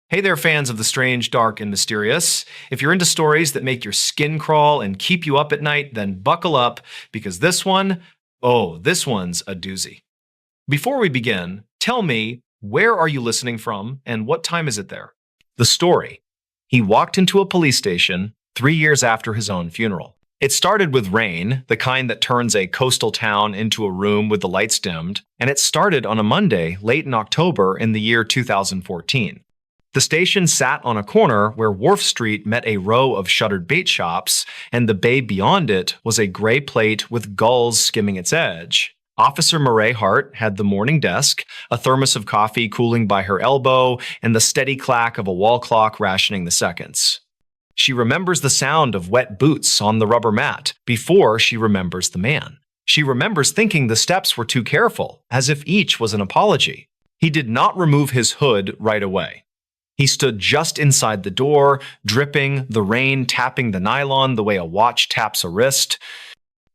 Hey there, fans of the strange, dark, and mysterious. If you're into stories that make your skin crawl and keep you up at night, then buckle up because this one's a doozy. Before we begin, tell me, where are you listening from and what time is it there? The story. He walked into a police station 3 years after his own funeral. It started with rain, the kind that turns a coastal town into a room with the lights dimmed, and it started on a Monday late in October in the year 2014. The station sat on a corner where Wharf Street met a row of shuttered bait shops, and the bay beyond it was a gray plate with gulls skimming its edge. Officer Murray Hart had the morning desk, a thermos of coffee cooling by her elbow, and the steady clack of a wall clock rationing the seconds. She remembers the sound of wet boots on the rubber mat before she remembers the man. She remembers thinking the steps were too careful, as if each was an apology. He did not remove his hood right away. He stood just inside the door, dripping, the rain tapping the nylon the way a watch taps a wrist.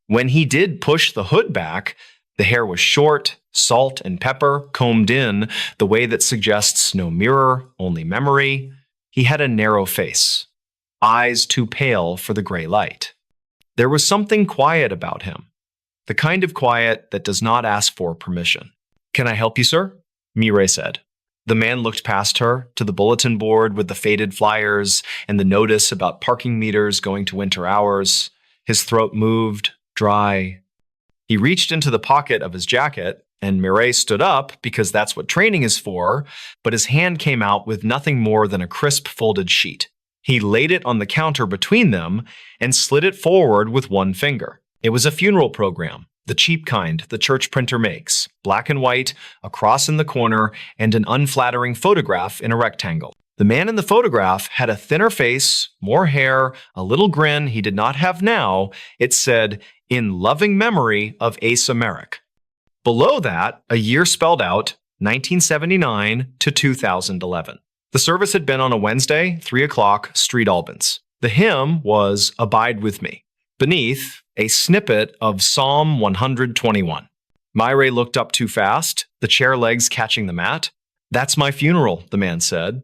When he did push the hood back, the hair was short, salt and pepper, combed in, the way that suggests no mirror, only memory. He had a narrow face, eyes too pale for the gray light. There was something quiet about him, the kind of quiet that does not ask for permission. "Can I help you, sir?" Mireille said. The man looked past her to the bulletin board with the faded flyers and the notice about parking meters going to winter hours. His throat moved, dry. He reached into the pocket of his jacket, and Mireille stood up because that's what training is for, but his hand came out with nothing more than a crisp folded sheet. He laid it on the counter between them and slid it forward with one finger. It was a funeral program. The cheap kind the church printer makes, black and white, a cross in the corner, and an unflattering photograph in a rectangle. The man in the photograph had a thinner face, more hair, a little grin he did not have now. It said, "In loving memory of Asa Merrick." Below that, a year spelled out, 1979 to 2011. The service had been on a Wednesday, 3 o'clock, Street Albans. The hymn was "Abide With Me." Beneath, a snippet of Psalm 121. Mireille looked up too fast, the chair legs catching the mat. "That's my funeral," the man said.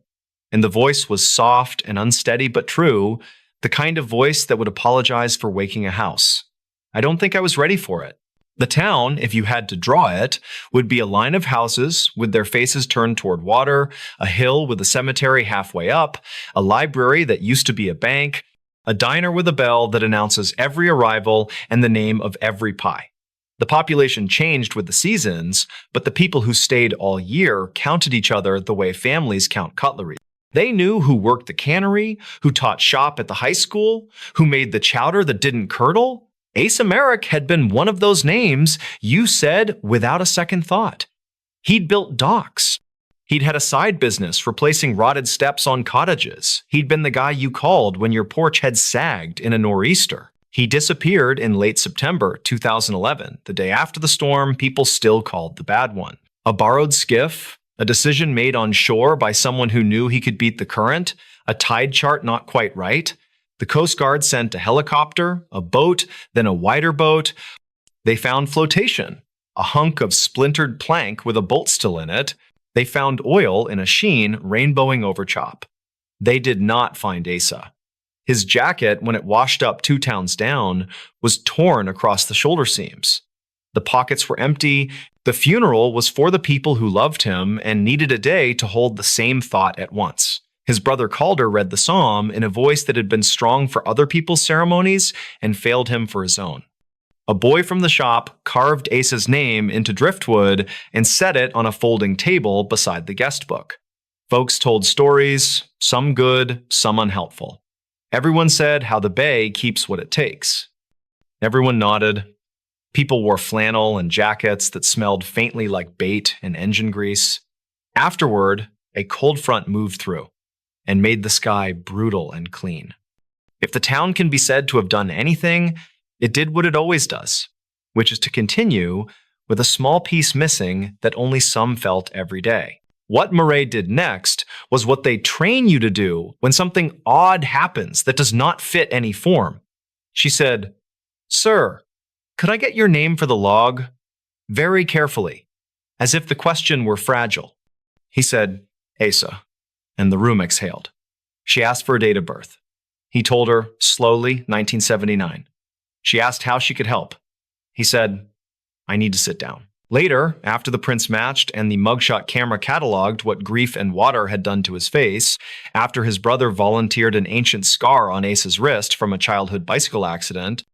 And the voice was soft and unsteady but true, the kind of voice that would apologize for waking a house. I don't think I was ready for it. The town, if you had to draw it, would be a line of houses with their faces turned toward water, a hill with a cemetery halfway up, a library that used to be a bank, a diner with a bell that announces every arrival and the name of every pie. The population changed with the seasons, but the people who stayed all year counted each other the way families count cutlery. They knew who worked the cannery, who taught shop at the high school, who made the chowder that didn't curdle. Asa Merrick had been one of those names you said without a second thought. He'd built docks. He'd had a side business replacing rotted steps on cottages. He'd been the guy you called when your porch had sagged in a nor'easter. He disappeared in late September 2011, the day after the storm people still called the bad one. A borrowed skiff, a decision made on shore by someone who knew he could beat the current, a tide chart not quite right. The Coast Guard sent a helicopter, a boat, then a wider boat. They found flotation, a hunk of splintered plank with a bolt still in it. They found oil in a sheen rainbowing over chop. They did not find Asa. His jacket, when it washed up 2 towns down, was torn across the shoulder seams. The pockets were empty. The funeral was for the people who loved him and needed a day to hold the same thought at once. His brother Calder read the psalm in a voice that had been strong for other people's ceremonies and failed him for his own. A boy from the shop carved Asa's name into driftwood and set it on a folding table beside the guest book. Folks told stories, some good, some unhelpful. Everyone said how the bay keeps what it takes. Everyone nodded. People wore flannel and jackets that smelled faintly like bait and engine grease. Afterward, a cold front moved through and made the sky brutal and clean. If the town can be said to have done anything, it did what it always does, which is to continue with a small piece missing that only some felt every day. What Mireille did next was what they train you to do when something odd happens that does not fit any form. She said, "Sir, could I get your name for the log?" Very carefully, as if the question were fragile. He said, "Asa." and the room exhaled. She asked for a date of birth. He told her, slowly, 1979. She asked how she could help. He said, I need to sit down. Later, after the prints matched and the mugshot camera cataloged what grief and water had done to his face, after his brother volunteered an ancient scar on Ace's wrist from a childhood bicycle accident,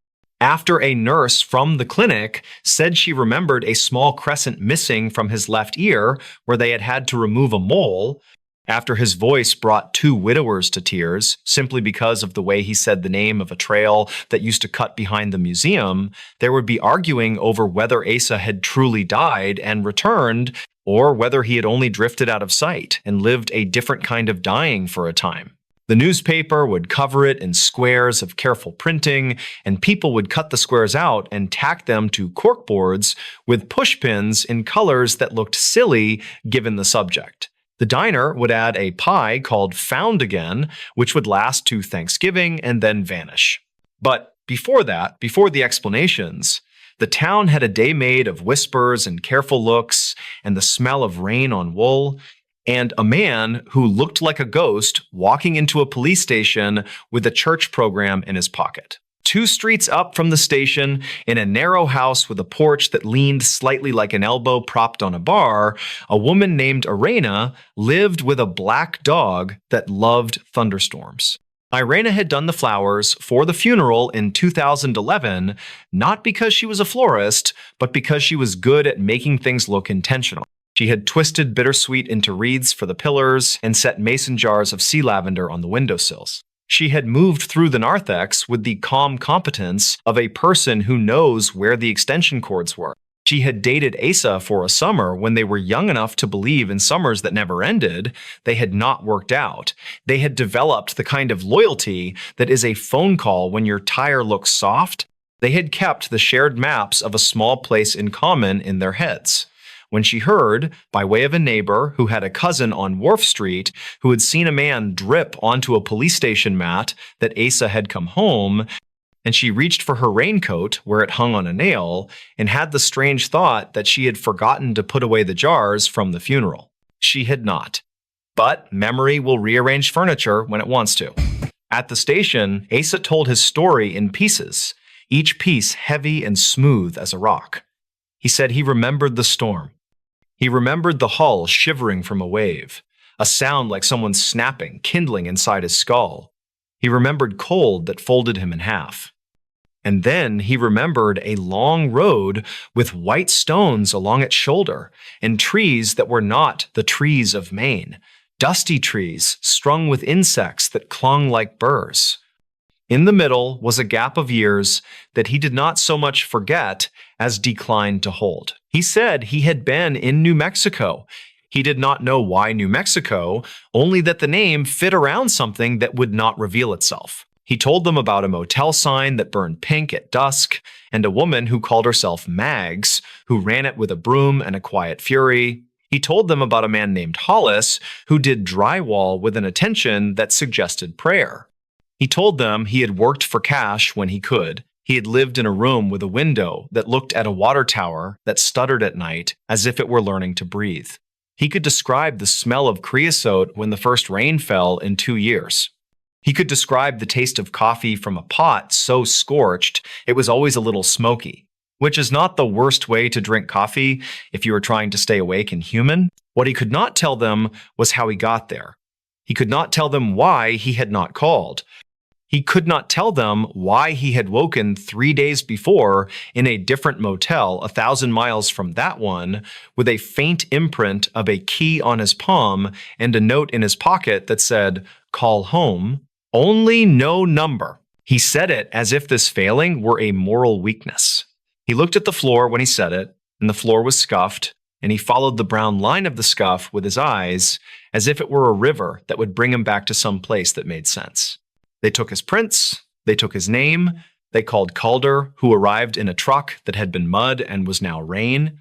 after a nurse from the clinic said she remembered a small crescent missing from his left ear where they had to remove a mole, after his voice brought two widowers to tears simply because of the way he said the name of a trail that used to cut behind the museum, there would be arguing over whether Asa had truly died and returned, or whether he had only drifted out of sight and lived a different kind of dying for a time. The newspaper would cover it in squares of careful printing, and people would cut the squares out and tack them to corkboards with pushpins in colors that looked silly given the subject. The diner would add a pie called Found Again, which would last to Thanksgiving and then vanish. But before that, before the explanations, the town had a day made of whispers and careful looks and the smell of rain on wool, and a man who looked like a ghost walking into a police station with a church program in his pocket. 2 streets up from the station, in a narrow house with a porch that leaned slightly like an elbow propped on a bar, a woman named Irena lived with a black dog that loved thunderstorms. Irena had done the flowers for the funeral in 2011, not because she was a florist, but because she was good at making things look intentional. She had twisted bittersweet into wreaths for the pillars and set mason jars of sea lavender on the windowsills. She had moved through the narthex with the calm competence of a person who knows where the extension cords were. She had dated Asa for a summer when they were young enough to believe in summers that never ended. They had not worked out. They had developed the kind of loyalty that is a phone call when your tire looks soft. They had kept the shared maps of a small place in common in their heads. When she heard, by way of a neighbor who had a cousin on Wharf Street who had seen a man drip onto a police station mat, that Asa had come home, and she reached for her raincoat where it hung on a nail and had the strange thought that she had forgotten to put away the jars from the funeral. She had not. But memory will rearrange furniture when it wants to. At the station, Asa told his story in pieces, each piece heavy and smooth as a rock. He said he remembered the storm. He remembered the hull shivering from a wave, a sound like someone snapping, kindling inside his skull. He remembered cold that folded him in half. And then he remembered a long road with white stones along its shoulder and trees that were not the trees of Maine, dusty trees strung with insects that clung like burrs. In the middle was a gap of years that he did not so much forget as declined to hold. He said he had been in New Mexico. He did not know why New Mexico, only that the name fit around something that would not reveal itself. He told them about a motel sign that burned pink at dusk, and a woman who called herself Mags, who ran it with a broom and a quiet fury. He told them about a man named Hollis, who did drywall with an attention that suggested prayer. He told them he had worked for cash when he could. He had lived in a room with a window that looked at a water tower that stuttered at night as if it were learning to breathe. He could describe the smell of creosote when the first rain fell in 2 years. He could describe the taste of coffee from a pot so scorched it was always a little smoky, which is not the worst way to drink coffee if you are trying to stay awake and human. What he could not tell them was how he got there. He could not tell them why he had not called. He could not tell them why he had woken 3 days before in a different motel 1,000 miles from that one with a faint imprint of a key on his palm and a note in his pocket that said, "Call home, only no number." He said it as if this failing were a moral weakness. He looked at the floor when he said it, and the floor was scuffed, and he followed the brown line of the scuff with his eyes as if it were a river that would bring him back to some place that made sense. They took his prints, they took his name, they called Calder, who arrived in a truck that had been mud and was now rain.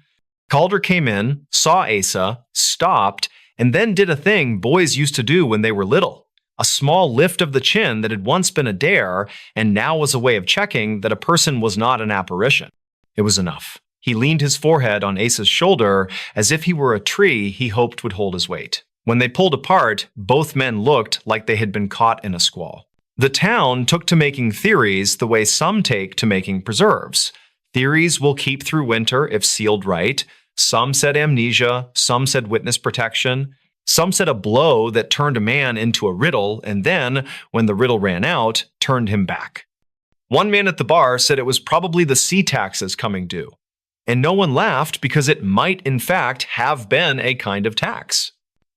Calder came in, saw Asa, stopped, and then did a thing boys used to do when they were little. A small lift of the chin that had once been a dare and now was a way of checking that a person was not an apparition. It was enough. He leaned his forehead on Asa's shoulder as if he were a tree he hoped would hold his weight. When they pulled apart, both men looked like they had been caught in a squall. The town took to making theories the way some take to making preserves. Theories will keep through winter if sealed right. Some said amnesia, some said witness protection. Some said a blow that turned a man into a riddle and then, when the riddle ran out, turned him back. One man at the bar said it was probably the sea taxes coming due. And no one laughed because it might in fact have been a kind of tax.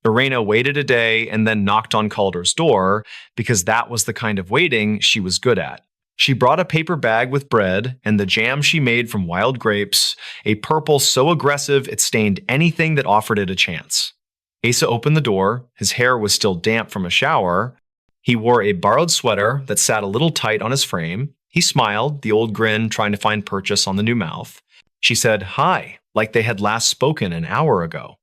Irena waited a day and then knocked on Calder's door because that was the kind of waiting she was good at. She brought a paper bag with bread and the jam she made from wild grapes, a purple so aggressive it stained anything that offered it a chance. Asa opened the door. His hair was still damp from a shower. He wore a borrowed sweater that sat a little tight on his frame. He smiled, the old grin trying to find purchase on the new mouth. She said, "Hi," like they had last spoken an hour ago.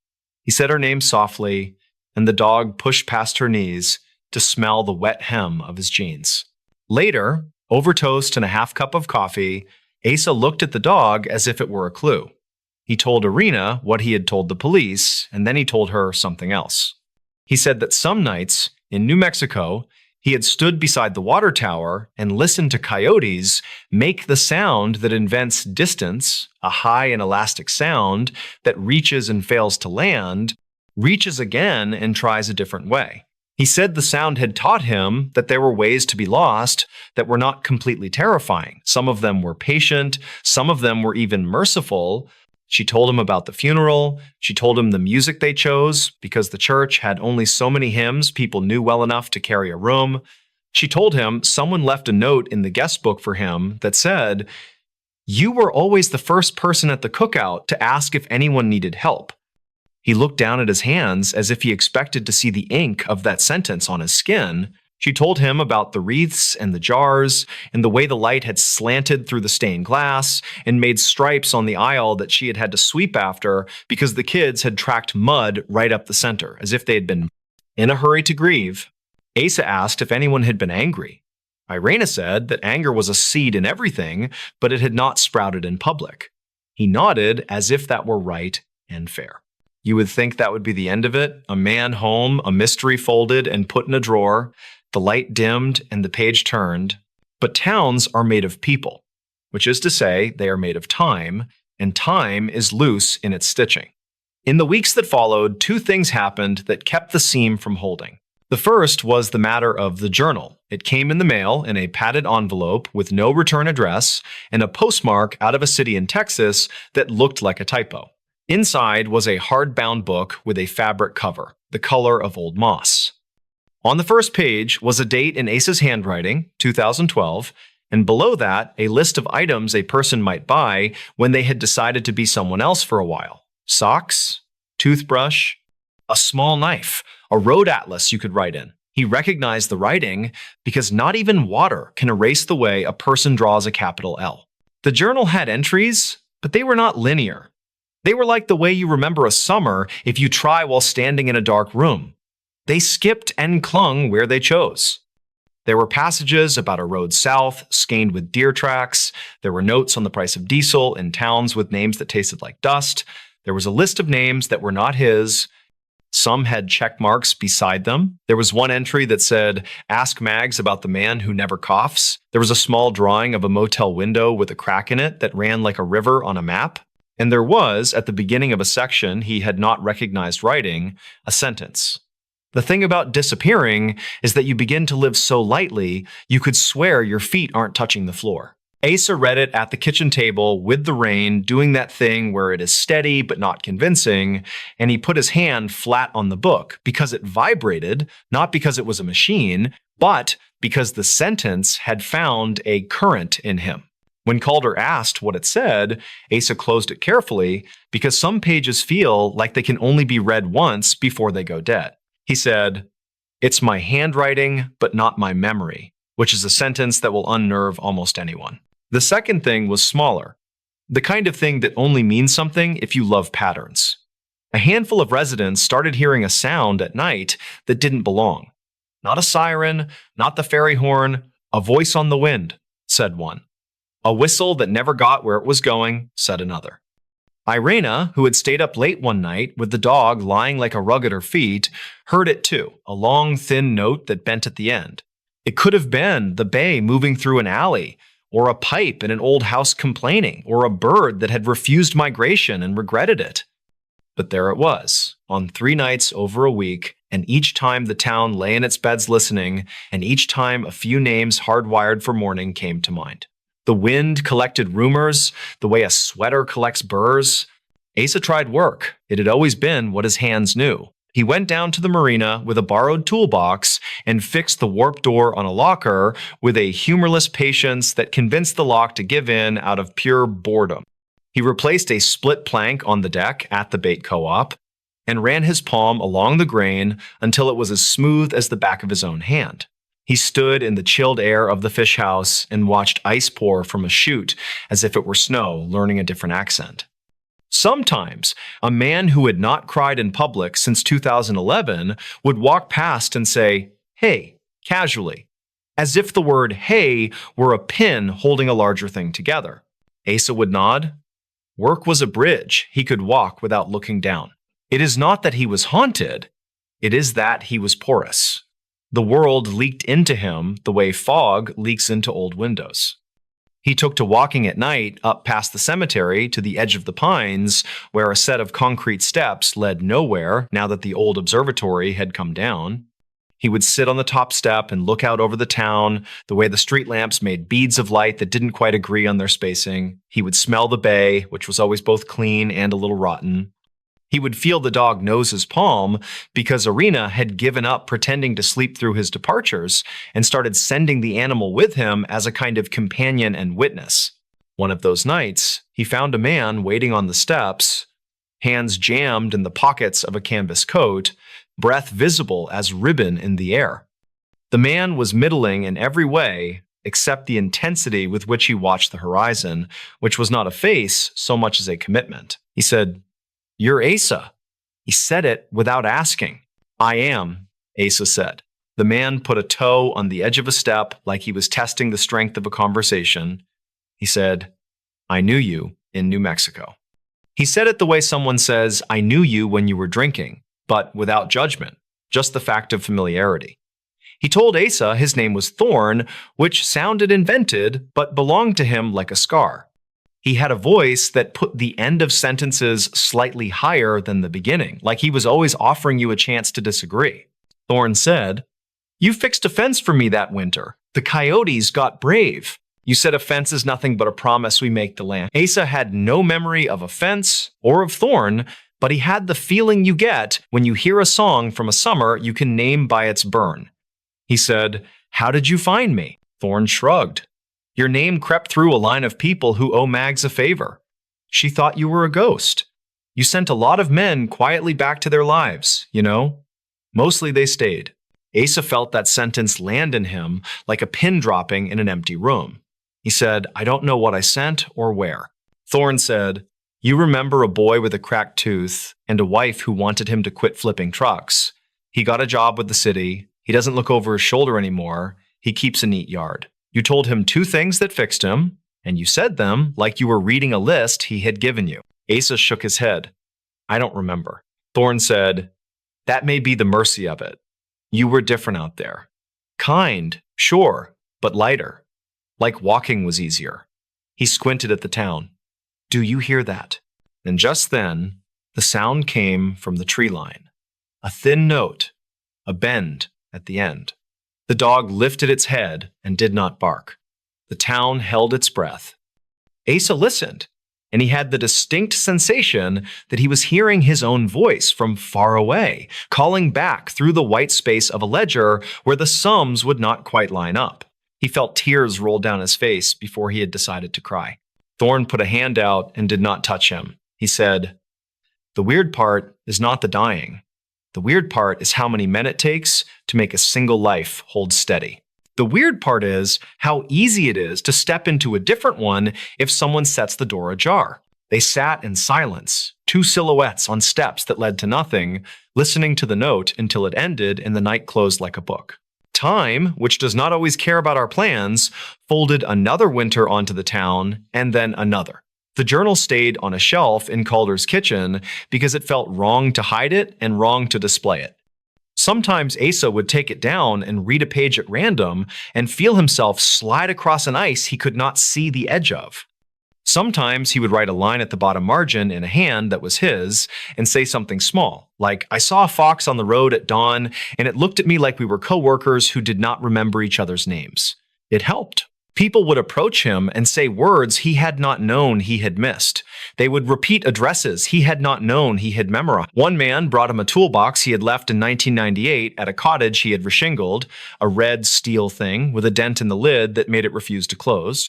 He said her name softly, and the dog pushed past her knees to smell the wet hem of his jeans. Later, over toast and a half cup of coffee, Asa looked at the dog as if it were a clue. He told Irena what he had told the police, and then he told her something else. He said that some nights in New Mexico, he had stood beside the water tower and listened to coyotes make the sound that invents distance, a high and elastic sound that reaches and fails to land, reaches again and tries a different way. He said the sound had taught him that there were ways to be lost that were not completely terrifying. Some of them were patient, some of them were even merciful. She told him about the funeral. She told him the music they chose because the church had only so many hymns people knew well enough to carry a room. She told him someone left a note in the guest book for him that said, "You were always the first person at the cookout to ask if anyone needed help." He looked down at his hands as if he expected to see the ink of that sentence on his skin. She told him about the wreaths and the jars and the way the light had slanted through the stained glass and made stripes on the aisle that she had had to sweep after because the kids had tracked mud right up the center, as if they had been in a hurry to grieve. Asa asked if anyone had been angry. Irena said that anger was a seed in everything, but it had not sprouted in public. He nodded as if that were right and fair. You would think that would be the end of it. A man home, a mystery folded and put in a drawer, the light dimmed and the page turned. But towns are made of people, which is to say they are made of time, and time is loose in its stitching. In the weeks that followed, two things happened that kept the seam from holding. The first was the matter of the journal. It came in the mail in a padded envelope with no return address and a postmark out of a city in Texas that looked like a typo. Inside was a hardbound book with a fabric cover, the color of old moss. On the first page was a date in Asa's handwriting, 2012, and below that, a list of items a person might buy when they had decided to be someone else for a while. Socks, toothbrush, a small knife, a road atlas you could write in. He recognized the writing because not even water can erase the way a person draws a capital L. The journal had entries, but they were not linear. They were like the way you remember a summer if you try while standing in a dark room. They skipped and clung where they chose. There were passages about a road south, stained with deer tracks. There were notes on the price of diesel in towns with names that tasted like dust. There was a list of names that were not his. Some had check marks beside them. There was one entry that said, "Ask Mags about the man who never coughs." There was a small drawing of a motel window with a crack in it that ran like a river on a map. And there was, at the beginning of a section he had not recognized writing, a sentence. The thing about disappearing is that you begin to live so lightly, you could swear your feet aren't touching the floor. Asa read it at the kitchen table with the rain, doing that thing where it is steady but not convincing, and he put his hand flat on the book because it vibrated, not because it was a machine, but because the sentence had found a current in him. When Calder asked what it said, Asa closed it carefully because some pages feel like they can only be read once before they go dead. He said, "It's my handwriting, but not my memory," which is a sentence that will unnerve almost anyone. The second thing was smaller, the kind of thing that only means something if you love patterns. A handful of residents started hearing a sound at night that didn't belong. "Not a siren, not the fairy horn, a voice on the wind," said one. "A whistle that never got where it was going," said another. Irena, who had stayed up late one night with the dog lying like a rug at her feet, heard it too, a long, thin note that bent at the end. It could have been the bay moving through an alley, or a pipe in an old house complaining, or a bird that had refused migration and regretted it. But there it was, on 3 nights over a week, and each time the town lay in its beds listening, and each time a few names hardwired for morning came to mind. The wind collected rumors, the way a sweater collects burrs. Asa tried work. It had always been what his hands knew. He went down to the marina with a borrowed toolbox and fixed the warped door on a locker with a humorless patience that convinced the lock to give in out of pure boredom. He replaced a split plank on the deck at the bait co-op and ran his palm along the grain until it was as smooth as the back of his own hand. He stood in the chilled air of the fish house and watched ice pour from a chute as if it were snow, learning a different accent. Sometimes, a man who had not cried in public since 2011 would walk past and say, "Hey," casually, as if the word "hey" were a pin holding a larger thing together. Asa would nod. Work was a bridge he could walk without looking down. It is not that he was haunted, it is that he was porous. The world leaked into him the way fog leaks into old windows. He took to walking at night up past the cemetery to the edge of the pines, where a set of concrete steps led nowhere now that the old observatory had come down. He would sit on the top step and look out over the town, the way the street lamps made beads of light that didn't quite agree on their spacing. He would smell the bay, which was always both clean and a little rotten. He would feel the dog nose his palm because Irena had given up pretending to sleep through his departures and started sending the animal with him as a kind of companion and witness. One of those nights, he found a man waiting on the steps, hands jammed in the pockets of a canvas coat, breath visible as ribbon in the air. The man was middling in every way except the intensity with which he watched the horizon, which was not a face so much as a commitment. He said, "You're Asa." He said it without asking. "I am," Asa said. The man put a toe on the edge of a step like he was testing the strength of a conversation. He said, "I knew you in New Mexico." He said it the way someone says, "I knew you when you were drinking," but without judgment, just the fact of familiarity. He told Asa his name was Thorn, which sounded invented but belonged to him like a scar. He had a voice that put the end of sentences slightly higher than the beginning, like he was always offering you a chance to disagree. Thorn said, "You fixed a fence for me that winter. The coyotes got brave. You said a fence is nothing but a promise we make the land." Asa had no memory of a fence or of Thorn, but he had the feeling you get when you hear a song from a summer you can name by its burn. He said, "How did you find me?" Thorn shrugged. "Your name crept through a line of people who owe Mags a favor. She thought you were a ghost. You sent a lot of men quietly back to their lives, you know? Mostly they stayed." Asa felt that sentence land in him like a pin dropping in an empty room. He said, "I don't know what I sent or where." Thorn said, "You remember a boy with a cracked tooth and a wife who wanted him to quit flipping trucks. He got a job with the city. He doesn't look over his shoulder anymore. He keeps a neat yard. You told him 2 things that fixed him, and you said them like you were reading a list he had given you." Asa shook his head. "I don't remember." Thorn said, "That may be the mercy of it. You were different out there. Kind, sure, but lighter. Like walking was easier." He squinted at the town. "Do you hear that?" And just then, the sound came from the tree line. A thin note, a bend at the end. The dog lifted its head and did not bark. The town held its breath. Asa listened, and he had the distinct sensation that he was hearing his own voice from far away, calling back through the white space of a ledger where the sums would not quite line up. He felt tears roll down his face before he had decided to cry. Thorn put a hand out and did not touch him. He said, "The weird part is not the dying. The weird part is how many men it takes to make a single life hold steady. The weird part is how easy it is to step into a different one if someone sets the door ajar." They sat in silence, 2 silhouettes on steps that led to nothing, listening to the note until it ended and the night closed like a book. Time, which does not always care about our plans, folded another winter onto the town and then another. The journal stayed on a shelf in Calder's kitchen because it felt wrong to hide it and wrong to display it. Sometimes Asa would take it down and read a page at random and feel himself slide across an ice he could not see the edge of. Sometimes he would write a line at the bottom margin in a hand that was his and say something small, like, "I saw a fox on the road at dawn, and it looked at me like we were co-workers who did not remember each other's names." It helped. People would approach him and say words he had not known he had missed. They would repeat addresses he had not known he had memorized. One man brought him a toolbox he had left in 1998 at a cottage he had reshingled, a red steel thing with a dent in the lid that made it refuse to close.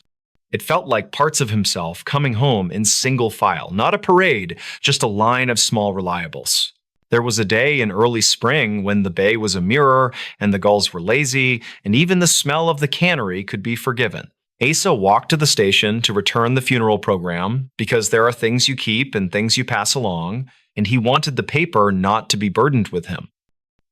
It felt like parts of himself coming home in single file, not a parade, just a line of small reliables. There was a day in early spring when the bay was a mirror and the gulls were lazy, and even the smell of the cannery could be forgiven. Asa walked to the station to return the funeral program because there are things you keep and things you pass along, and he wanted the paper not to be burdened with him.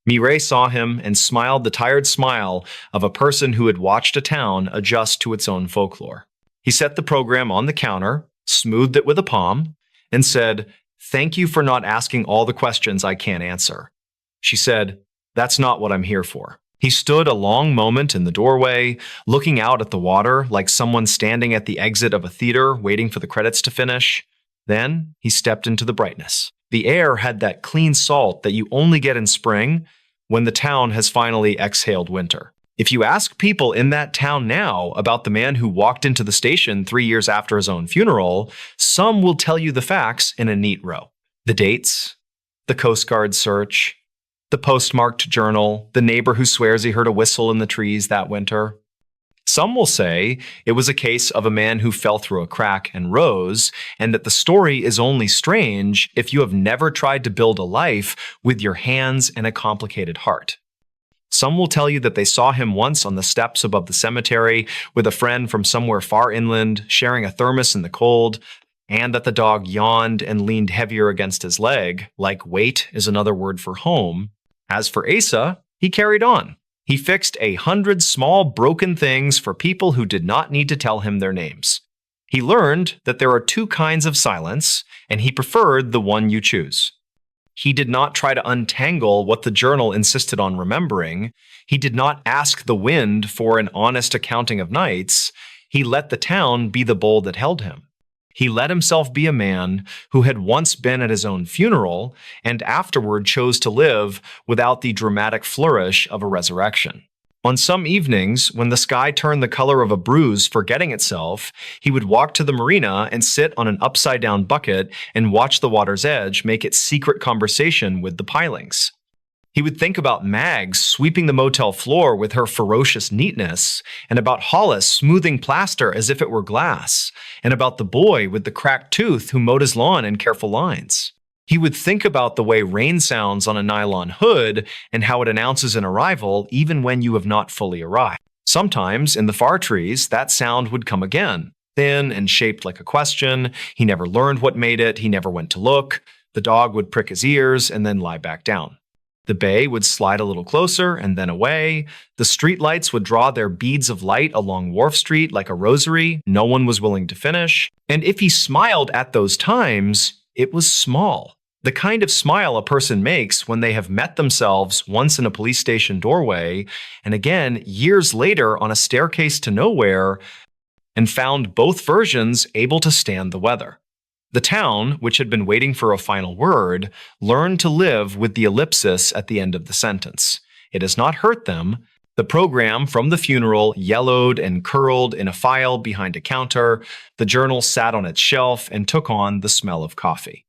Mireille saw him and smiled the tired smile of a person who had watched a town adjust to its own folklore. He set the program on the counter, smoothed it with a palm, and said, "Thank you for not asking all the questions I can't answer." She said, "That's not what I'm here for." He stood a long moment in the doorway, looking out at the water like someone standing at the exit of a theater waiting for the credits to finish. Then he stepped into the brightness. The air had that clean salt that you only get in spring when the town has finally exhaled winter. If you ask people in that town now about the man who walked into the station 3 years after his own funeral, some will tell you the facts in a neat row. The dates, the Coast Guard search, the postmarked journal, the neighbor who swears he heard a whistle in the trees that winter. Some will say it was a case of a man who fell through a crack and rose, and that the story is only strange if you have never tried to build a life with your hands and a complicated heart. Some will tell you that they saw him once on the steps above the cemetery with a friend from somewhere far inland, sharing a thermos in the cold, and that the dog yawned and leaned heavier against his leg, like wait is another word for home. As for Asa, he carried on. He fixed 100 small broken things for people who did not need to tell him their names. He learned that there are two kinds of silence, and he preferred the one you choose. He did not try to untangle what the journal insisted on remembering. He did not ask the wind for an honest accounting of nights. He let the town be the bowl that held him. He let himself be a man who had once been at his own funeral and afterward chose to live without the dramatic flourish of a resurrection. On some evenings, when the sky turned the color of a bruise forgetting itself, he would walk to the marina and sit on an upside-down bucket and watch the water's edge make its secret conversation with the pilings. He would think about Mags sweeping the motel floor with her ferocious neatness, and about Hollis smoothing plaster as if it were glass, and about the boy with the cracked tooth who mowed his lawn in careful lines. He would think about the way rain sounds on a nylon hood and how it announces an arrival even when you have not fully arrived. Sometimes, in the far trees, that sound would come again, thin and shaped like a question. He never learned what made it. He never went to look. The dog would prick his ears and then lie back down. The bay would slide a little closer and then away. The streetlights would draw their beads of light along Wharf Street like a rosary no one was willing to finish. And if he smiled at those times, it was small. The kind of smile a person makes when they have met themselves once in a police station doorway, and again years later on a staircase to nowhere, and found both versions able to stand the weather. The town, which had been waiting for a final word, learned to live with the ellipsis at the end of the sentence. It has not hurt them. The program from the funeral yellowed and curled in a file behind a counter. The journal sat on its shelf and took on the smell of coffee.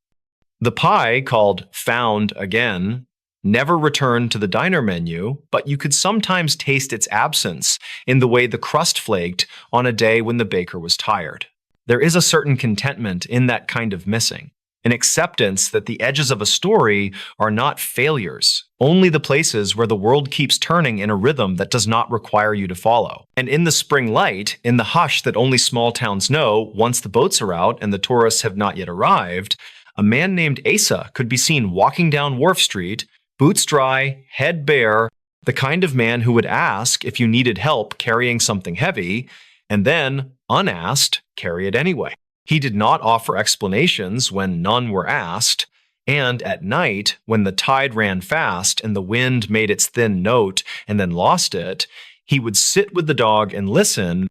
The pie, called Found Again, never returned to the diner menu, but you could sometimes taste its absence in the way the crust flaked on a day when the baker was tired. There is a certain contentment in that kind of missing, an acceptance that the edges of a story are not failures, only the places where the world keeps turning in a rhythm that does not require you to follow. And in the spring light, in the hush that only small towns know once the boats are out and the tourists have not yet arrived, a man named Asa could be seen walking down Wharf Street, boots dry, head bare, the kind of man who would ask if you needed help carrying something heavy, and then, unasked, carry it anyway. He did not offer explanations when none were asked, and at night, when the tide ran fast and the wind made its thin note and then lost it, he would sit with the dog and listen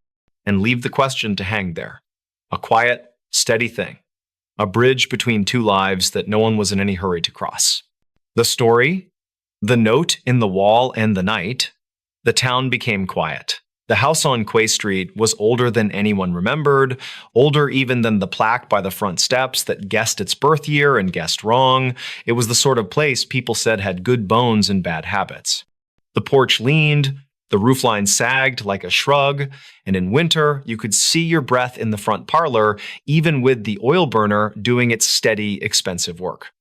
and leave the question to hang there. A quiet, steady thing. A bridge between two lives that no one was in any hurry to cross. The story, the note in the wall and the night, the town became quiet. The house on Quay Street was older than anyone remembered, older even than the plaque by the front steps that guessed its birth year and guessed wrong. It was the sort of place people said had good bones and bad habits. The porch leaned, the roofline sagged like a shrug, and in winter, you could see your breath in the front parlor, even with the oil burner doing its steady, expensive work.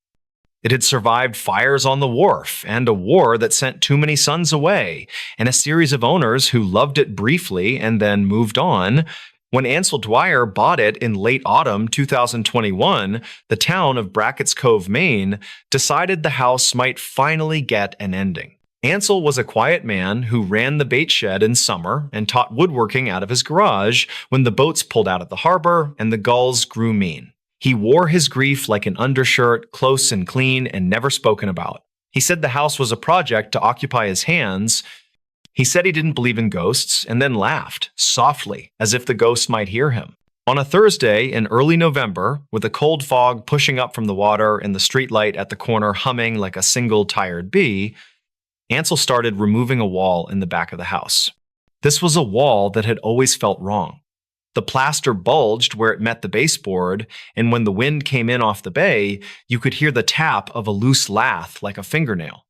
It had survived fires on the wharf, and a war that sent too many sons away, and a series of owners who loved it briefly and then moved on. When Ansel Dwyer bought it in late autumn 2021, the town of Brackett's Cove, Maine, decided the house might finally get an ending. Ansel was a quiet man who ran the bait shed in summer and taught woodworking out of his garage when the boats pulled out at the harbor and the gulls grew mean. He wore his grief like an undershirt, close and clean, and never spoken about. He said the house was a project to occupy his hands. He said he didn't believe in ghosts, and then laughed, softly, as if the ghost might hear him. On a Thursday in early November, with a cold fog pushing up from the water and the streetlight at the corner humming like a single tired bee, Ansel started removing a wall in the back of the house. This was a wall that had always felt wrong. The plaster bulged where it met the baseboard, and when the wind came in off the bay, you could hear the tap of a loose lath like a fingernail.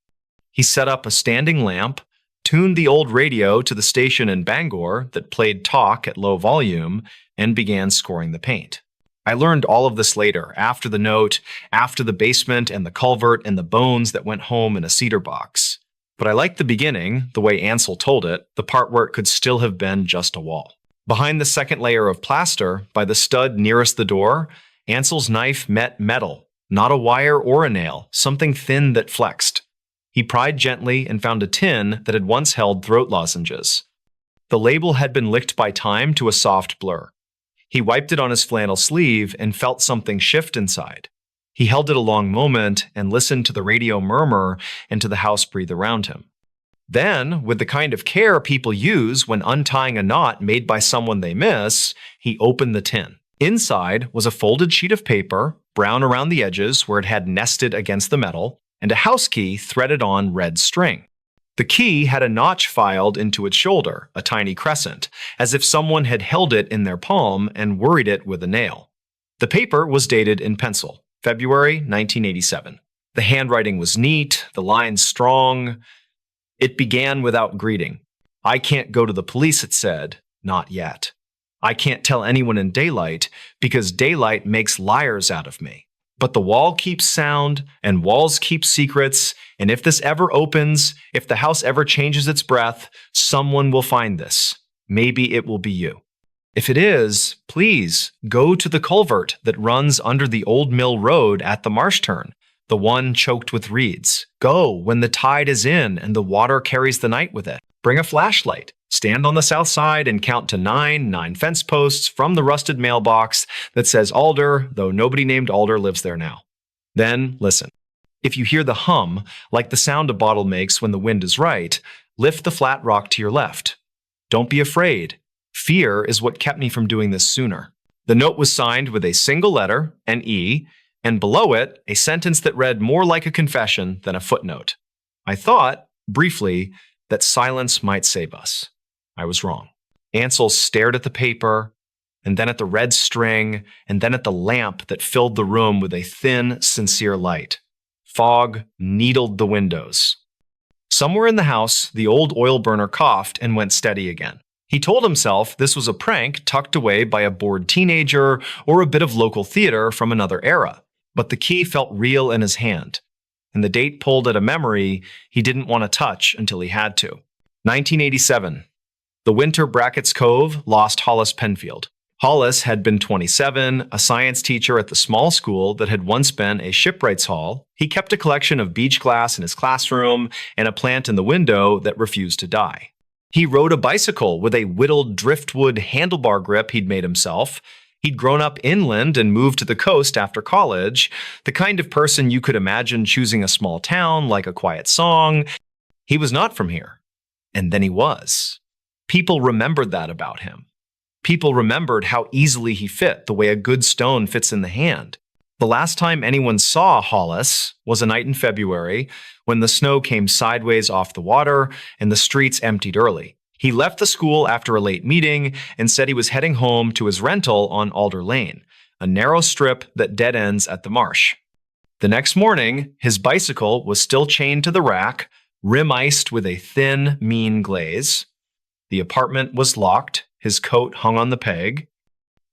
He set up a standing lamp, tuned the old radio to the station in Bangor that played talk at low volume, and began scoring the paint. I learned all of this later, after the note, after the basement and the culvert and the bones that went home in a cedar box. But I liked the beginning, the way Ansel told it, the part where it could still have been just a wall. Behind the second layer of plaster, by the stud nearest the door, Ansel's knife met metal, not a wire or a nail, something thin that flexed. He pried gently and found a tin that had once held throat lozenges. The label had been licked by time to a soft blur. He wiped it on his flannel sleeve and felt something shift inside. He held it a long moment and listened to the radio murmur and to the house breathe around him. Then, with the kind of care people use when untying a knot made by someone they miss, he opened the tin. Inside was a folded sheet of paper, brown around the edges where it had nested against the metal, and a house key threaded on red string. The key had a notch filed into its shoulder, a tiny crescent, as if someone had held it in their palm and worried it with a nail. The paper was dated in pencil, February 1987. The handwriting was neat, the lines strong. It began without greeting. "I can't go to the police," it said. "Not yet. I can't tell anyone in daylight because daylight makes liars out of me. But the wall keeps sound and walls keep secrets, and if this ever opens, if the house ever changes its breath, someone will find this. Maybe it will be you. If it is, please go to the culvert that runs under the old mill road at the marsh turn. The one choked with reeds. Go when the tide is in and the water carries the night with it. Bring a flashlight. Stand on the south side and count to nine fence posts from the rusted mailbox that says Alder, though nobody named Alder lives there now. Then listen. If you hear the hum, like the sound a bottle makes when the wind is right, lift the flat rock to your left. Don't be afraid. Fear is what kept me from doing this sooner." The note was signed with a single letter, an E, and below it, a sentence that read more like a confession than a footnote. I thought, briefly, that silence might save us. I was wrong. Ansel stared at the paper, and then at the red string, and then at the lamp that filled the room with a thin, sincere light. Fog needled the windows. Somewhere in the house, the old oil burner coughed and went steady again. He told himself this was a prank tucked away by a bored teenager or a bit of local theater from another era. But the key felt real in his hand, and the date pulled at a memory he didn't want to touch until he had to. 1987. The winter Brackett's Cove lost Hollis Penfield. Hollis had been 27, a science teacher at the small school that had once been a shipwrights hall. He kept a collection of beach glass in his classroom and a plant in the window that refused to die. He rode a bicycle with a whittled driftwood handlebar grip he'd made himself, He'd grown up inland and moved to the coast after college, the kind of person you could imagine choosing a small town like A Quiet Song. He was not from here. And then he was. People remembered that about him. People remembered how easily he fit, the way a good stone fits in the hand. The last time anyone saw Hollis was a night in February when the snow came sideways off the water and the streets emptied early. He left the school after a late meeting and said he was heading home to his rental on Alder Lane, a narrow strip that dead ends at the marsh. The next morning, his bicycle was still chained to the rack, rim-iced with a thin, mean glaze. The apartment was locked, his coat hung on the peg.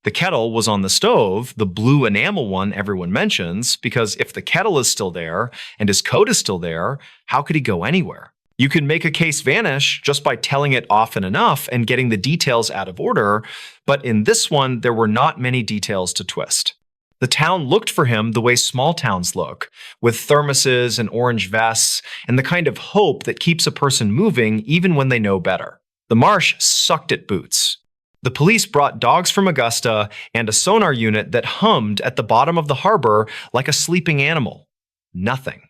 The kettle was on the stove, the blue enamel one everyone mentions, because if the kettle is still there and his coat is still there, how could he go anywhere? You can make a case vanish just by telling it often enough and getting the details out of order, but in this one, there were not many details to twist. The town looked for him the way small towns look, with thermoses and orange vests, and the kind of hope that keeps a person moving even when they know better. The marsh sucked at boots. The police brought dogs from Augusta and a sonar unit that hummed at the bottom of the harbor like a sleeping animal. Nothing.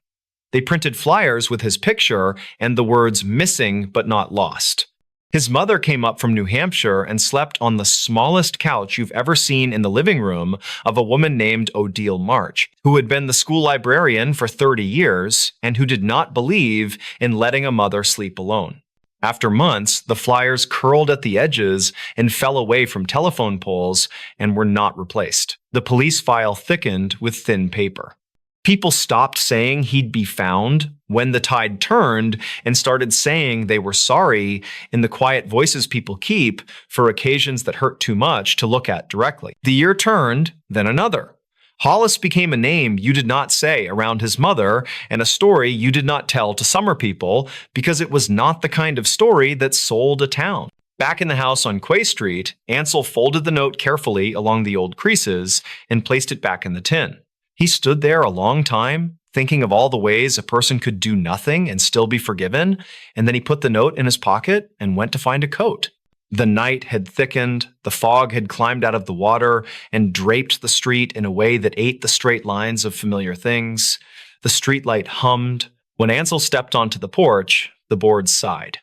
They printed flyers with his picture and the words missing but not lost. His mother came up from New Hampshire and slept on the smallest couch you've ever seen in the living room of a woman named Odile March, who had been the school librarian for 30 years and who did not believe in letting a mother sleep alone. After months, the flyers curled at the edges and fell away from telephone poles and were not replaced. The police file thickened with thin paper. People stopped saying he'd be found when the tide turned and started saying they were sorry in the quiet voices people keep for occasions that hurt too much to look at directly. The year turned, then another. Hollis became a name you did not say around his mother and a story you did not tell to summer people because it was not the kind of story that sold a town. Back in the house on Quay Street, Ansel folded the note carefully along the old creases and placed it back in the tin. He stood there a long time, thinking of all the ways a person could do nothing and still be forgiven, and then he put the note in his pocket and went to find a coat. The night had thickened, the fog had climbed out of the water and draped the street in a way that ate the straight lines of familiar things. The streetlight hummed. When Ansel stepped onto the porch, the boards sighed.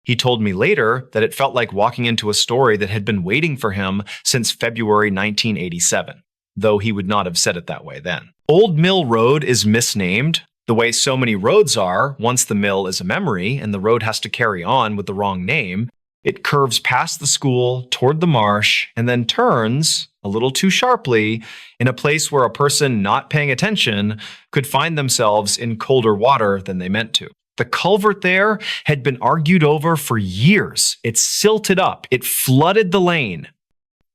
He told me later that it felt like walking into a story that had been waiting for him since February 1987. Though he would not have said it that way then. Old Mill Road is misnamed, the way so many roads are once the mill is a memory and the road has to carry on with the wrong name. It curves past the school toward the marsh and then turns, a little too sharply, in a place where a person not paying attention could find themselves in colder water than they meant to. The culvert there had been argued over for years. It silted up. It flooded the lane.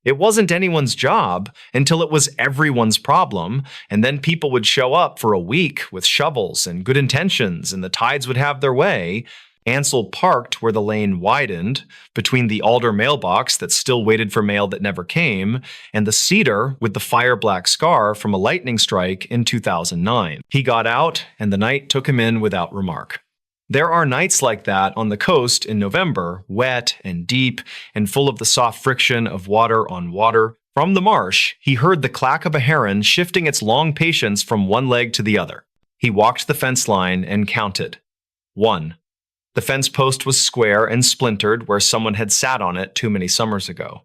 It wasn't anyone's job until it was everyone's problem, and then people would show up for a week with shovels and good intentions, and the tides would have their way. Ansel parked where the lane widened, between the alder mailbox that still waited for mail that never came, and the cedar with the fire-black scar from a lightning strike in 2009. He got out, and the night took him in without remark. There are nights like that on the coast in November, wet and deep and full of the soft friction of water on water. From the marsh, he heard the clack of a heron shifting its long patience from one leg to the other. He walked the fence line and counted. 1. The fence post was square and splintered where someone had sat on it too many summers ago.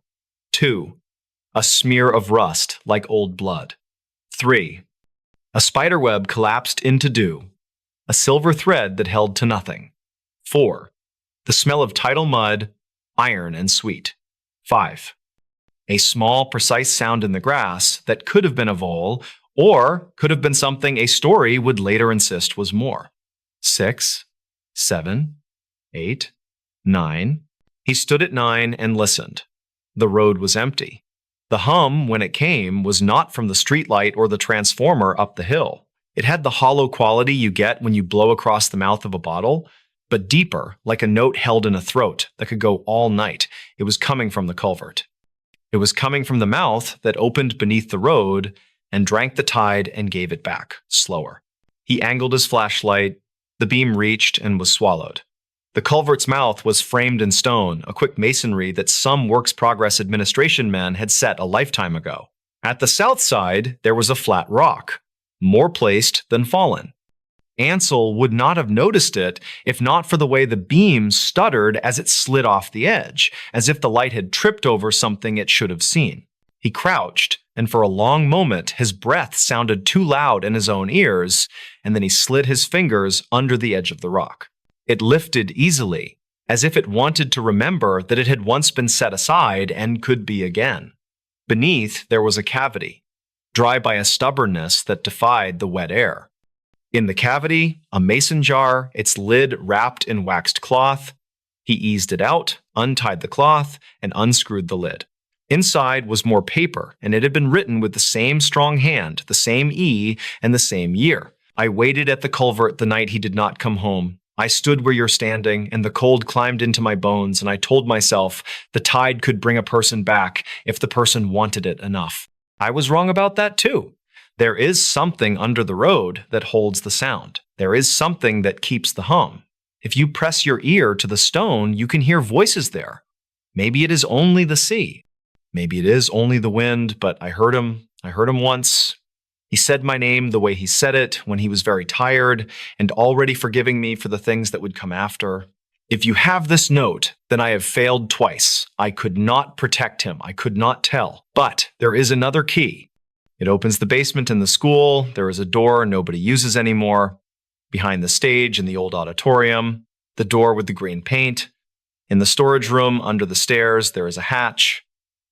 2. A smear of rust like old blood. 3. A spiderweb collapsed into dew. A silver thread that held to nothing. 4. The smell of tidal mud, iron and sweet. 5. A small, precise sound in the grass that could have been a vole, or could have been something a story would later insist was more. 6, 7, 8, 9. He stood at 9 and listened. The road was empty. The hum, when it came, was not from the streetlight or the transformer up the hill. It had the hollow quality you get when you blow across the mouth of a bottle, but deeper, like a note held in a throat that could go all night. It was coming from the culvert. It was coming from the mouth that opened beneath the road and drank the tide and gave it back, slower. He angled his flashlight. The beam reached and was swallowed. The culvert's mouth was framed in stone, a quick masonry that some Works Progress Administration men had set a lifetime ago. At the south side, there was a flat rock, more placed than fallen. Ansel would not have noticed it if not for the way the beam stuttered as it slid off the edge, as if the light had tripped over something it should have seen. He crouched, and for a long moment his breath sounded too loud in his own ears, and then he slid his fingers under the edge of the rock. It lifted easily, as if it wanted to remember that it had once been set aside and could be again. Beneath there was a cavity, dry by a stubbornness that defied the wet air. In the cavity, a mason jar, its lid wrapped in waxed cloth. He eased it out, untied the cloth, and unscrewed the lid. Inside was more paper, and it had been written with the same strong hand, the same E, and the same year. I waited at the culvert the night he did not come home. I stood where you're standing, and the cold climbed into my bones, and I told myself the tide could bring a person back if the person wanted it enough. I was wrong about that too. There is something under the road that holds the sound. There is something that keeps the hum. If you press your ear to the stone, you can hear voices there. Maybe it is only the sea. Maybe it is only the wind, but I heard him. I heard him once. He said my name the way he said it when he was very tired and already forgiving me for the things that would come after. If you have this note, then I have failed twice. I could not protect him. I could not tell. But there is another key. It opens the basement in the school. There is a door nobody uses anymore. Behind the stage in the old auditorium, the door with the green paint. In the storage room under the stairs, there is a hatch.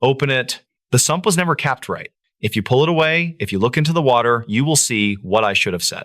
Open it. The sump was never capped right. If you pull it away, if you look into the water, you will see what I should have said.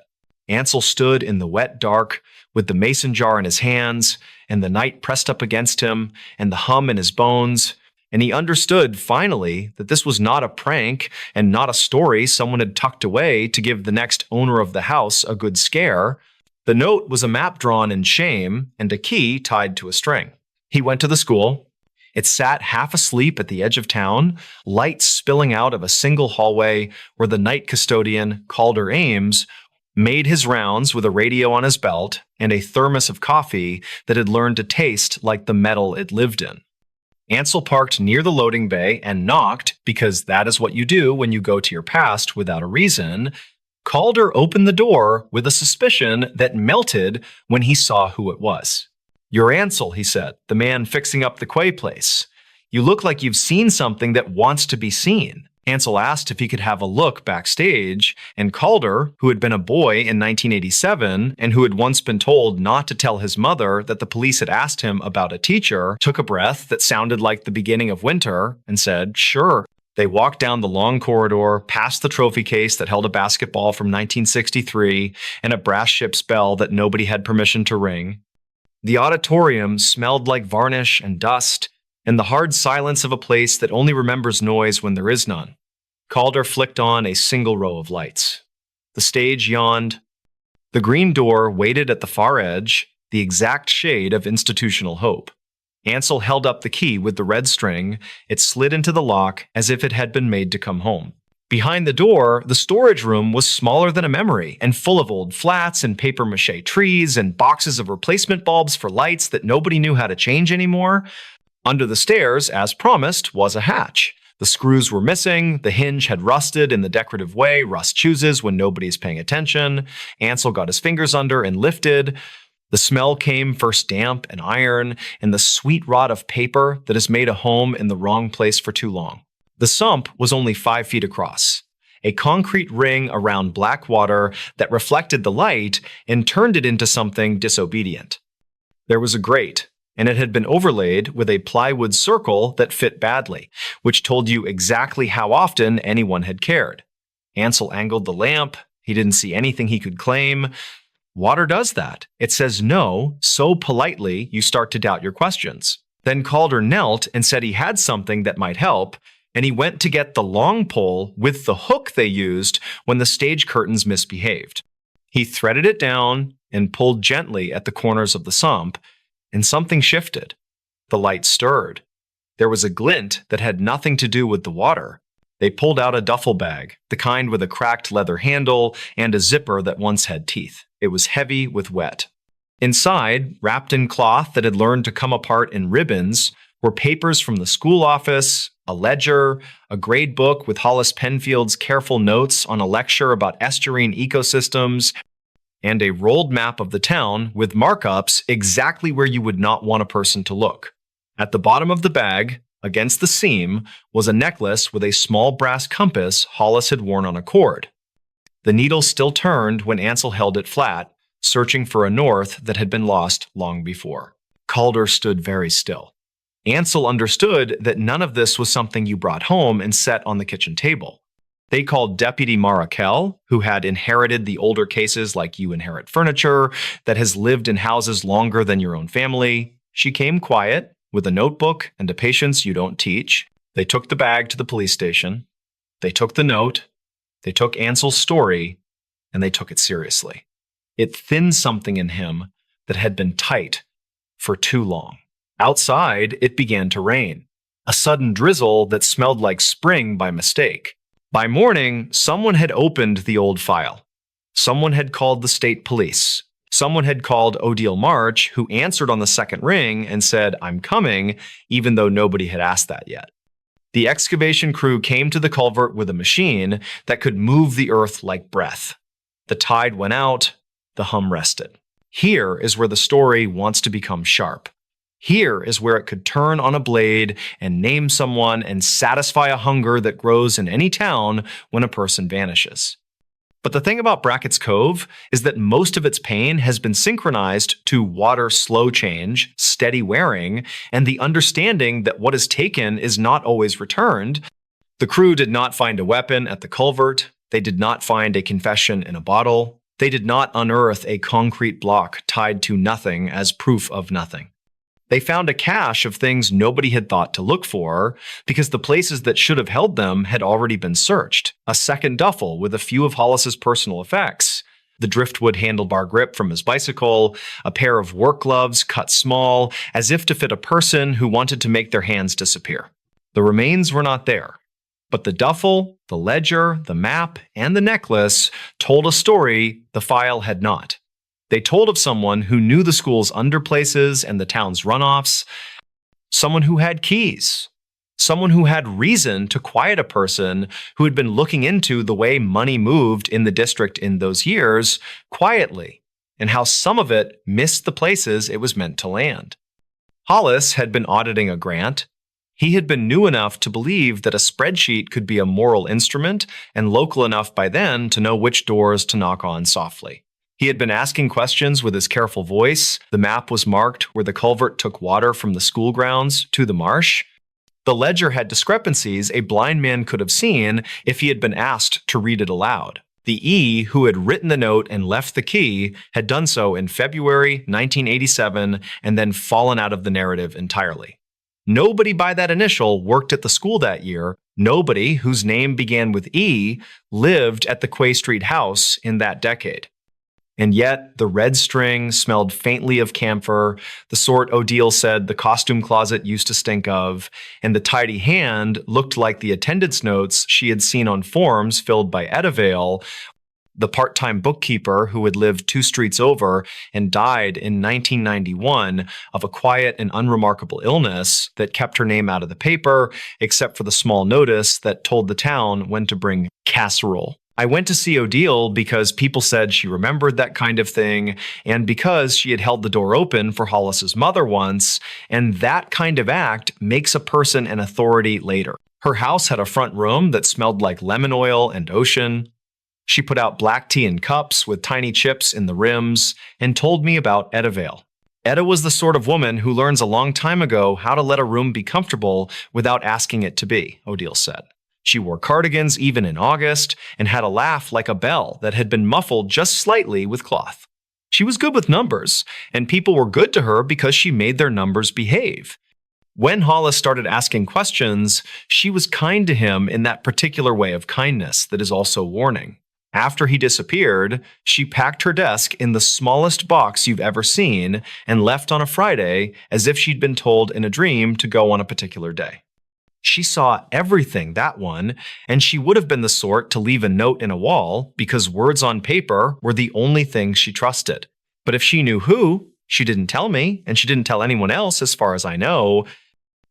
Ansel stood in the wet dark with the mason jar in his hands and the night pressed up against him and the hum in his bones. And he understood, finally, that this was not a prank and not a story someone had tucked away to give the next owner of the house a good scare. The note was a map drawn in shame and a key tied to a string. He went to the school. It sat half asleep at the edge of town, light spilling out of a single hallway where the night custodian, Calder Ames, made his rounds with a radio on his belt and a thermos of coffee that had learned to taste like the metal it lived in. Ansel parked near the loading bay and knocked, because that is what you do when you go to your past without a reason. Calder opened the door with a suspicion that melted when he saw who it was. "You're Ansel," he said, "the man fixing up the Quay place. You look like you've seen something that wants to be seen." Ansel asked if he could have a look backstage, and Calder, who had been a boy in 1987 and who had once been told not to tell his mother that the police had asked him about a teacher, took a breath that sounded like the beginning of winter and said, "Sure." They walked down the long corridor, past the trophy case that held a basketball from 1963 and a brass ship's bell that nobody had permission to ring. The auditorium smelled like varnish and dust, and the hard silence of a place that only remembers noise when there is none. Calder flicked on a single row of lights. The stage yawned. The green door waited at the far edge, the exact shade of institutional hope. Ansel held up the key with the red string. It slid into the lock as if it had been made to come home. Behind the door, the storage room was smaller than a memory and full of old flats and papier-mâché trees and boxes of replacement bulbs for lights that nobody knew how to change anymore. Under the stairs, as promised, was a hatch. The screws were missing, the hinge had rusted in the decorative way rust chooses when nobody is paying attention. Ansel got his fingers under and lifted. The smell came first damp and iron and the sweet rot of paper that has made a home in the wrong place for too long. The sump was only 5 feet across, a concrete ring around black water that reflected the light and turned it into something disobedient. There was a grate, and it had been overlaid with a plywood circle that fit badly, which told you exactly how often anyone had cared. Ansel angled the lamp. He didn't see anything he could claim. Water does that. It says no so politely you start to doubt your questions. Then Calder knelt and said he had something that might help, and he went to get the long pole with the hook they used when the stage curtains misbehaved. He threaded it down and pulled gently at the corners of the sump, and something shifted. The light stirred. There was a glint that had nothing to do with the water. They pulled out a duffel bag, the kind with a cracked leather handle and a zipper that once had teeth. It was heavy with wet. Inside, wrapped in cloth that had learned to come apart in ribbons, were papers from the school office, a ledger, a grade book with Hollis Penfield's careful notes on a lecture about estuarine ecosystems, and a rolled map of the town with markups exactly where you would not want a person to look. At the bottom of the bag, against the seam, was a necklace with a small brass compass Hollis had worn on a cord. The needle still turned when Ansel held it flat, searching for a north that had been lost long before. Calder stood very still. Ansel understood that none of this was something you brought home and set on the kitchen table. They called Deputy Mara Kell, who had inherited the older cases like you inherit furniture, that has lived in houses longer than your own family. She came quiet, with a notebook and a patience you don't teach. They took the bag to the police station. They took the note. They took Ansel's story, and they took it seriously. It thinned something in him that had been tight for too long. Outside, it began to rain, a sudden drizzle that smelled like spring by mistake. By morning, someone had opened the old file. Someone had called the state police. Someone had called Odile March, who answered on the second ring and said, "I'm coming," even though nobody had asked that yet. The excavation crew came to the culvert with a machine that could move the earth like breath. The tide went out. The hum rested. Here is where the story wants to become sharp. Here is where it could turn on a blade and name someone and satisfy a hunger that grows in any town when a person vanishes. But the thing about Brackett's Cove is that most of its pain has been synchronized to water slow change, steady wearing, and the understanding that what is taken is not always returned. The crew did not find a weapon at the culvert. They did not find a confession in a bottle. They did not unearth a concrete block tied to nothing as proof of nothing. They found a cache of things nobody had thought to look for because the places that should have held them had already been searched. A second duffel with a few of Hollis's personal effects, the driftwood handlebar grip from his bicycle, a pair of work gloves cut small as if to fit a person who wanted to make their hands disappear. The remains were not there. But the duffel, the ledger, the map, and the necklace told a story the file had not. They told of someone who knew the school's underplaces and the town's runoffs, someone who had keys, someone who had reason to quiet a person who had been looking into the way money moved in the district in those years quietly, and how some of it missed the places it was meant to land. Hollis had been auditing a grant. He had been new enough to believe that a spreadsheet could be a moral instrument and local enough by then to know which doors to knock on softly. He had been asking questions with his careful voice. The map was marked where the culvert took water from the school grounds to the marsh. The ledger had discrepancies a blind man could have seen if he had been asked to read it aloud. The E who had written the note and left the key had done so in February 1987 and then fallen out of the narrative entirely. Nobody by that initial worked at the school that year. Nobody whose name began with E lived at the Quay Street house in that decade. And yet, the red string smelled faintly of camphor, the sort Odile said the costume closet used to stink of, and the tidy hand looked like the attendance notes she had seen on forms filled by Edavale, the part-time bookkeeper who had lived 2 streets over and died in 1991 of a quiet and unremarkable illness that kept her name out of the paper, except for the small notice that told the town when to bring casserole. I went to see Odile because people said she remembered that kind of thing, and because she had held the door open for Hollis's mother once, and that kind of act makes a person an authority later. Her house had a front room that smelled like lemon oil and ocean. She put out black tea in cups with tiny chips in the rims and told me about Edavale. Etta was the sort of woman who learns a long time ago how to let a room be comfortable without asking it to be, Odile said. She wore cardigans even in August and had a laugh like a bell that had been muffled just slightly with cloth. She was good with numbers, and people were good to her because she made their numbers behave. When Hollis started asking questions, she was kind to him in that particular way of kindness that is also warning. After he disappeared, she packed her desk in the smallest box you've ever seen and left on a Friday as if she'd been told in a dream to go on a particular day. She saw everything that one, and she would have been the sort to leave a note in a wall because words on paper were the only thing she trusted. But if she knew who, she didn't tell me, and she didn't tell anyone else as far as I know.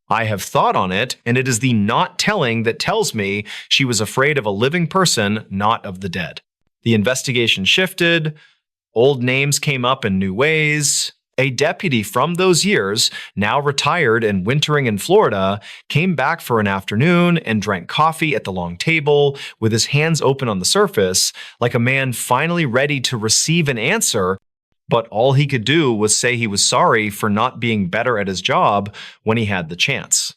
I have thought on it, and it is the not telling that tells me she was afraid of a living person, not of the dead. The investigation shifted. Old names came up in new ways. A deputy from those years, now retired and wintering in Florida, came back for an afternoon and drank coffee at the long table with his hands open on the surface, like a man finally ready to receive an answer, but all he could do was say he was sorry for not being better at his job when he had the chance.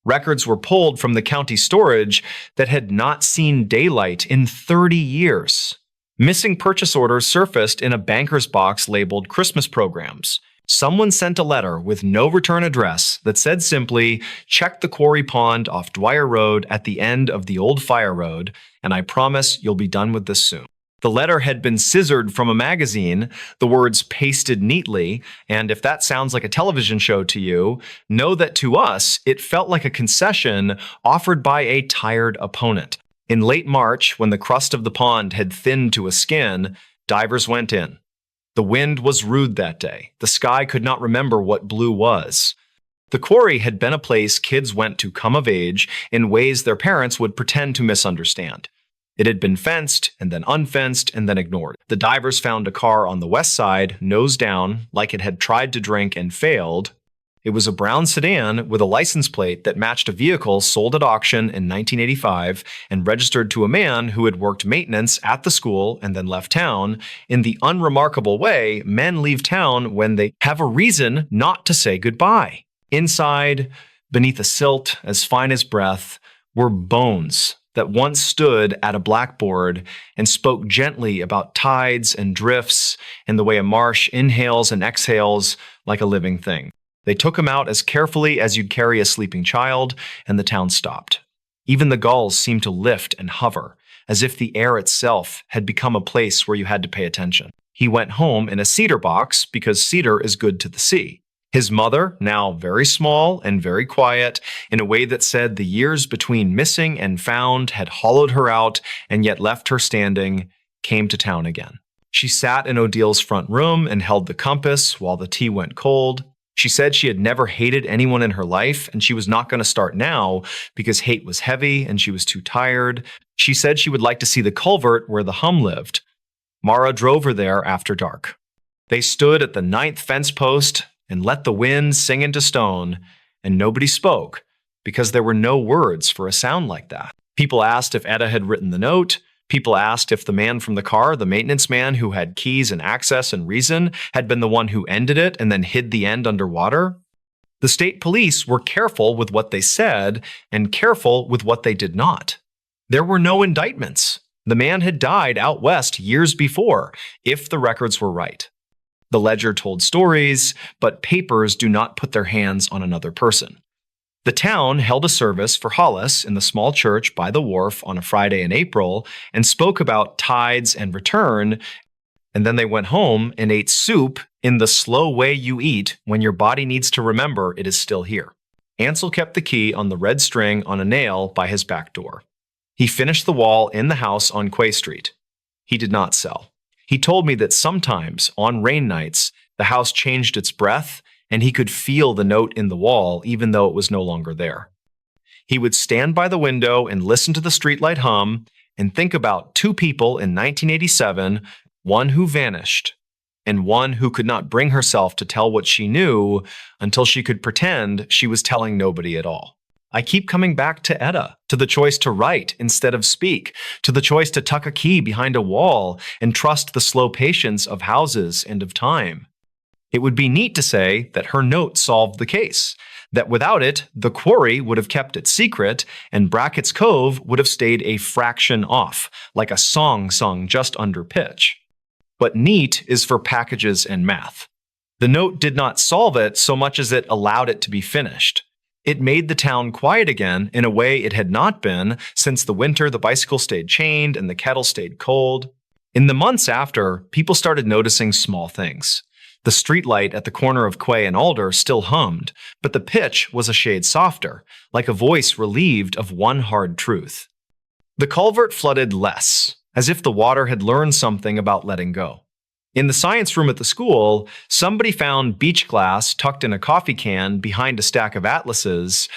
Records were pulled from the county storage that had not seen daylight in 30 years. Missing purchase orders surfaced in a banker's box labeled Christmas programs. Someone sent a letter with no return address that said simply, check the quarry pond off Dwyer Road at the end of the old fire road, and I promise you'll be done with this soon. The letter had been scissored from a magazine, the words pasted neatly, and if that sounds like a television show to you, know that to us, it felt like a concession offered by a tired opponent. In late March, when the crust of the pond had thinned to a skin, divers went in. The wind was rude that day. The sky could not remember what blue was. The quarry had been a place kids went to come of age in ways their parents would pretend to misunderstand. It had been fenced, and then unfenced, and then ignored. The divers found a car on the west side, nose down, like it had tried to drink and failed. It was a brown sedan with a license plate that matched a vehicle sold at auction in 1985 and registered to a man who had worked maintenance at the school and then left town in the unremarkable way men leave town when they have a reason not to say goodbye. Inside, beneath a silt as fine as breath, were bones that once stood at a blackboard and spoke gently about tides and drifts and the way a marsh inhales and exhales like a living thing. They took him out as carefully as you'd carry a sleeping child, and the town stopped. Even the gulls seemed to lift and hover, as if the air itself had become a place where you had to pay attention. He went home in a cedar box because cedar is good to the sea. His mother, now very small and very quiet, in a way that said the years between missing and found had hollowed her out and yet left her standing, came to town again. She sat in Odil's front room and held the compass while the tea went cold. She said she had never hated anyone in her life, and she was not going to start now because hate was heavy and she was too tired. She said she would like to see the culvert where the hum lived. Mara drove her there after dark. They stood at the 9th fence post and let the wind sing into stone, and nobody spoke because there were no words for a sound like that. People asked if Etta had written the note. People asked if the man from the car, the maintenance man who had keys and access and reason, had been the one who ended it and then hid the end underwater. The state police were careful with what they said and careful with what they did not. There were no indictments. The man had died out west years before, if the records were right. The ledger told stories, but papers do not put their hands on another person. The town held a service for Hollis in the small church by the wharf on a Friday in April and spoke about tides and return, and then they went home and ate soup in the slow way you eat when your body needs to remember it is still here. Ansel kept the key on the red string on a nail by his back door. He finished the wall in the house on Quay Street. He did not sell. He told me that sometimes, on rain nights, the house changed its breath and he could feel the note in the wall even though it was no longer there. He would stand by the window and listen to the streetlight hum and think about two people in 1987, one who vanished and one who could not bring herself to tell what she knew until she could pretend she was telling nobody at all. I keep coming back to Etta, to the choice to write instead of speak, to the choice to tuck a key behind a wall and trust the slow patience of houses and of time. It would be neat to say that her note solved the case, that without it, the quarry would have kept it secret and Brackett's Cove would have stayed a fraction off, like a song sung just under pitch. But neat is for packages and math. The note did not solve it so much as it allowed it to be finished. It made the town quiet again in a way it had not been since the winter the bicycle stayed chained and the kettle stayed cold. In the months after, people started noticing small things. The streetlight at the corner of Quay and Alder still hummed, but the pitch was a shade softer, like a voice relieved of one hard truth. The culvert flooded less, as if the water had learned something about letting go. In the science room at the school, somebody found beach glass tucked in a coffee can behind a stack of atlases,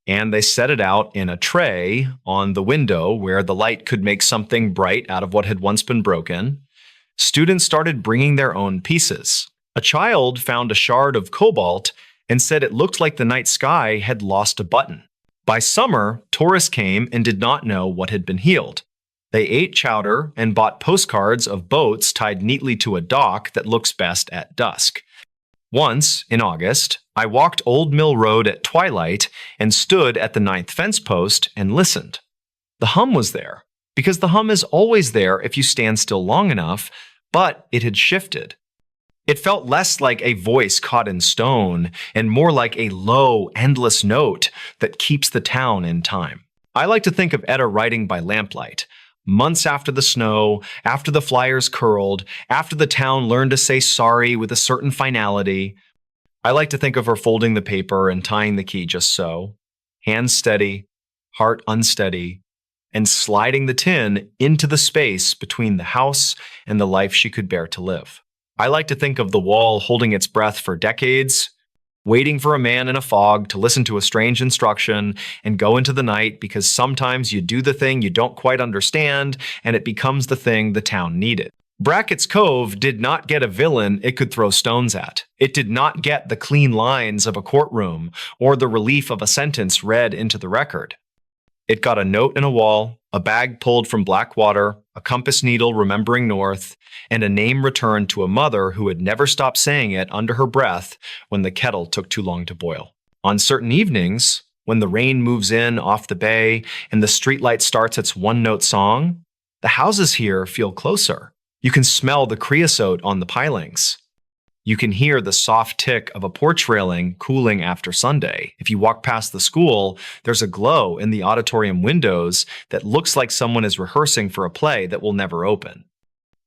and they set it out in a tray on the window where the light could make something bright out of what had once been broken. Students started bringing their own pieces. A child found a shard of cobalt and said it looked like the night sky had lost a button. By summer, tourists came and did not know what had been healed. They ate chowder and bought postcards of boats tied neatly to a dock that looks best at dusk. Once, in August, I walked Old Mill Road at twilight and stood at the 9th fence post and listened. The hum was there, because the hum is always there if you stand still long enough, but it had shifted. It felt less like a voice caught in stone and more like a low, endless note that keeps the town in time. I like to think of Etta writing by lamplight. Months after the snow, after the flyers curled, after the town learned to say sorry with a certain finality. I like to think of her folding the paper and tying the key just so, hands steady, heart unsteady, and sliding the tin into the space between the house and the life she could bear to live. I like to think of the wall holding its breath for decades, waiting for a man in a fog to listen to a strange instruction and go into the night because sometimes you do the thing you don't quite understand and it becomes the thing the town needed. Brackett's Cove did not get a villain it could throw stones at. It did not get the clean lines of a courtroom or the relief of a sentence read into the record. It got a note in a wall, a bag pulled from black water, a compass needle remembering north, and a name returned to a mother who had never stopped saying it under her breath when the kettle took too long to boil. On certain evenings, when the rain moves in off the bay and the streetlight starts its one-note song, the houses here feel closer. You can smell the creosote on the pilings. You can hear the soft tick of a porch railing cooling after Sunday. If you walk past the school, there's a glow in the auditorium windows that looks like someone is rehearsing for a play that will never open.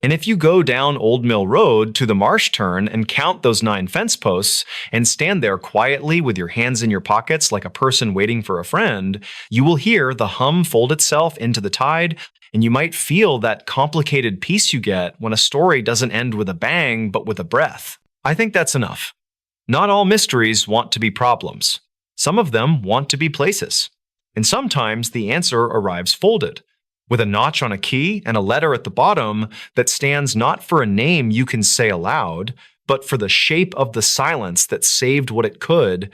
And if you go down Old Mill Road to the marsh turn and count those 9 fence posts and stand there quietly with your hands in your pockets like a person waiting for a friend, you will hear the hum fold itself into the tide, and you might feel that complicated peace you get when a story doesn't end with a bang but with a breath. I think that's enough. Not all mysteries want to be problems. Some of them want to be places. And sometimes the answer arrives folded, with a notch on a key and a letter at the bottom that stands not for a name you can say aloud, but for the shape of the silence that saved what it could